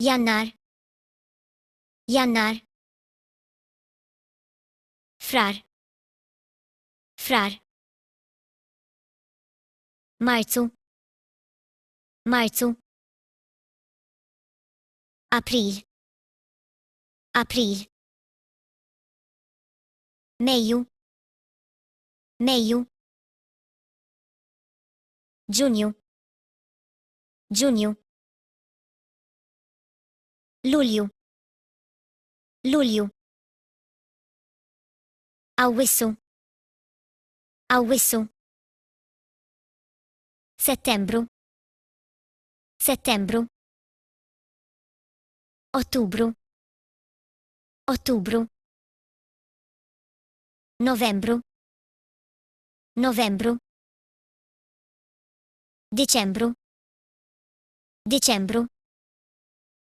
Jannar. Jannar. Frar. Frar. Marzu. Marzu. April. April. Mejju. Mejju. Ġunju. Ġunju. Lulju. Lulju. Awwissu. Awwissu. Settembru. Settembru. Ottubru. Ottubru. Novembru. Novembru. Dicembru. Dicembru.